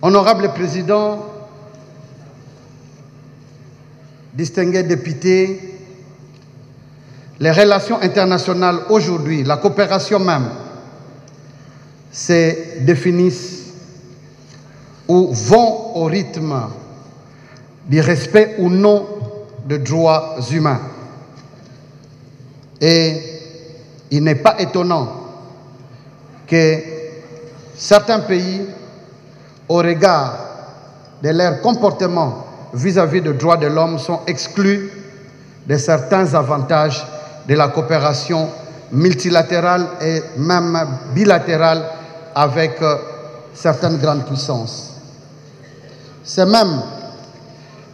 Honorable Président, distingués députés, les relations internationales aujourd'hui, la coopération même, se définissent ou vont au rythme du respect ou non des droits humains. Et il n'est pas étonnant que certains pays, au regard de leur comportement vis-à-vis des droits de l'homme, sont exclus de certains avantages de la coopération multilatérale et même bilatérale avec certaines grandes puissances. C'est même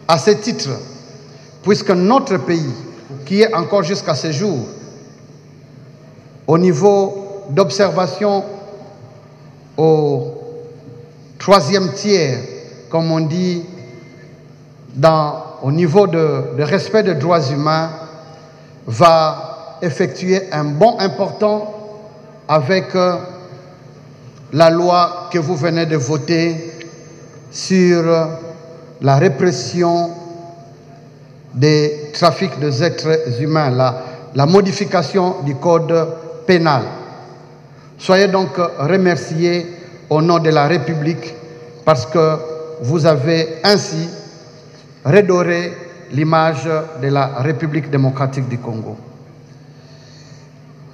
à ce titre, puisque notre pays, qui est encore jusqu'à ce jour, au niveau d'observation au troisième tiers, comme on dit, au niveau de respect des droits humains, va effectuer un bond important avec la loi que vous venez de voter sur la répression des trafics des êtres humains, la modification du code pénal. Soyez donc remerciés au nom de la République parce que vous avez ainsi redoré l'image de la République démocratique du Congo.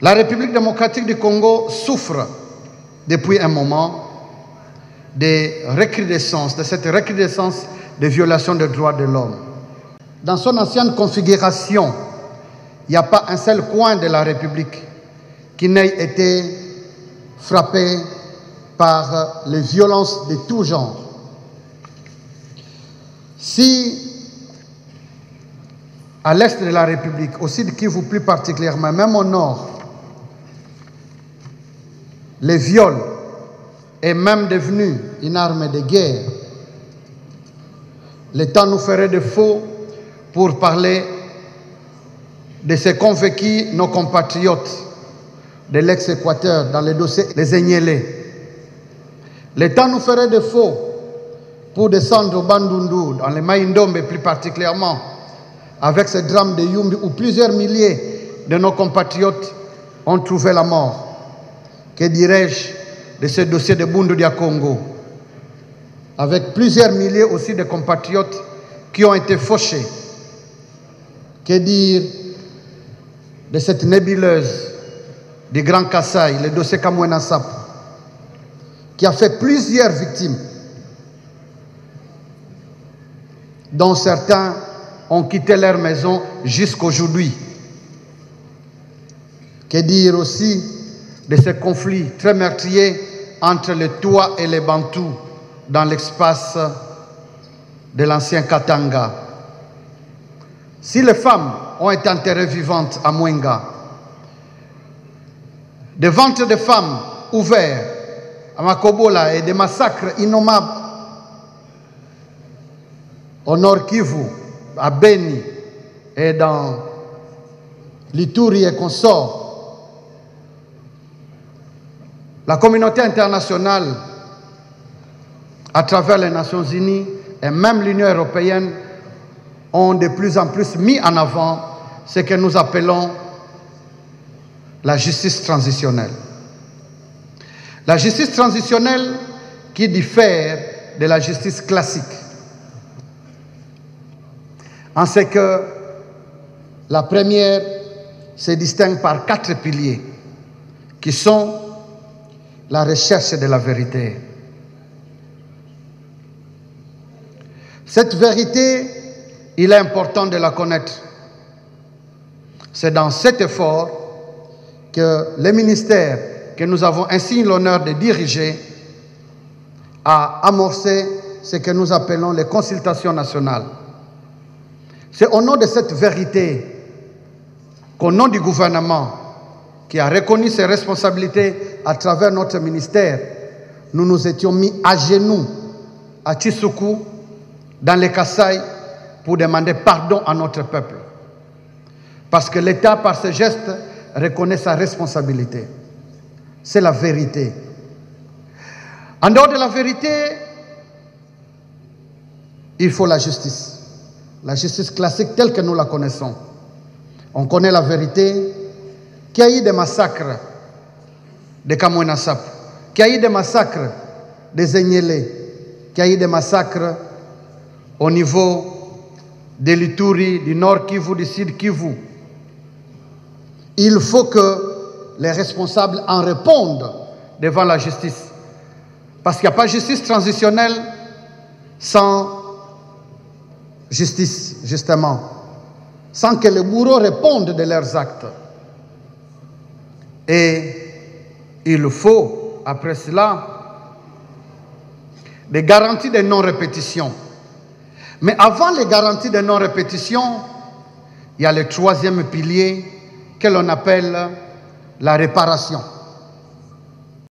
La République démocratique du Congo souffre depuis un moment de cette recrudescence de violations des droits de l'homme. Dans son ancienne configuration, il n'y a pas un seul coin de la République qui n'ait été frappé par les violences de tout genre. Si à l'est de la République, au sud Kivu plus particulièrement, même au nord, les viols est même devenu une arme de guerre, le temps nous ferait défaut pour parler de ce qu'ont vécu nos compatriotes de l'ex-Équateur dans le dossier Les Enyélés. Le temps nous ferait défaut pour descendre au Bandundu, dans les Maïndombe plus particulièrement, avec ce drame de Yumbi où plusieurs milliers de nos compatriotes ont trouvé la mort. Que dirais-je de ce dossier de Bundu dia Congo, avec plusieurs milliers aussi de compatriotes qui ont été fauchés. Que dire de cette nébuleuse du Grand Kassai, le dossier Kamwena Sap, qui a fait plusieurs victimes, dont certains ont quitté leur maison jusqu'aujourd'hui. Que dire aussi de ce conflit très meurtrier entre les Touas et les Bantous dans l'espace de l'ancien Katanga. Si les femmes ont été enterrées vivantes à Mwenga, des ventres de femmes ouverts à Makobola et des massacres innommables au Nord Kivu, à Beni et dans l'Ituri et consorts, la communauté internationale, à travers les Nations Unies et même l'Union européenne, ont de plus en plus mis en avant ce que nous appelons la justice transitionnelle. La justice transitionnelle qui diffère de la justice classique, en ce que la première se distingue par 4 piliers qui sont la recherche de la vérité. Cette vérité, il est important de la connaître. C'est dans cet effort que le ministère que nous avons ainsi l'honneur de diriger a amorcé ce que nous appelons les consultations nationales. C'est au nom de cette vérité qu'au nom du gouvernement qui a reconnu ses responsabilités à travers notre ministère, nous nous étions mis à genoux à Tshisoukou, dans les Kassai, pour demander pardon à notre peuple. Parce que l'État, par ce geste, reconnaît sa responsabilité. C'est la vérité. En dehors de la vérité, il faut la justice classique telle que nous la connaissons. On connaît la vérité, qu'il y a eu des massacres de Kamwina Nsapu, qu'il y a eu des massacres des Enyele, qu'il y a eu des massacres au niveau de l'Ituri, du Nord Kivu, du Sud Kivu. Il faut que les responsables en répondent devant la justice. Parce qu'il n'y a pas de justice transitionnelle sans justice, justement. Sans que les bourreaux répondent de leurs actes. Et il faut, après cela, des garanties de non-répétition. Mais avant les garanties de non-répétition, il y a le troisième pilier que l'on appelle la réparation.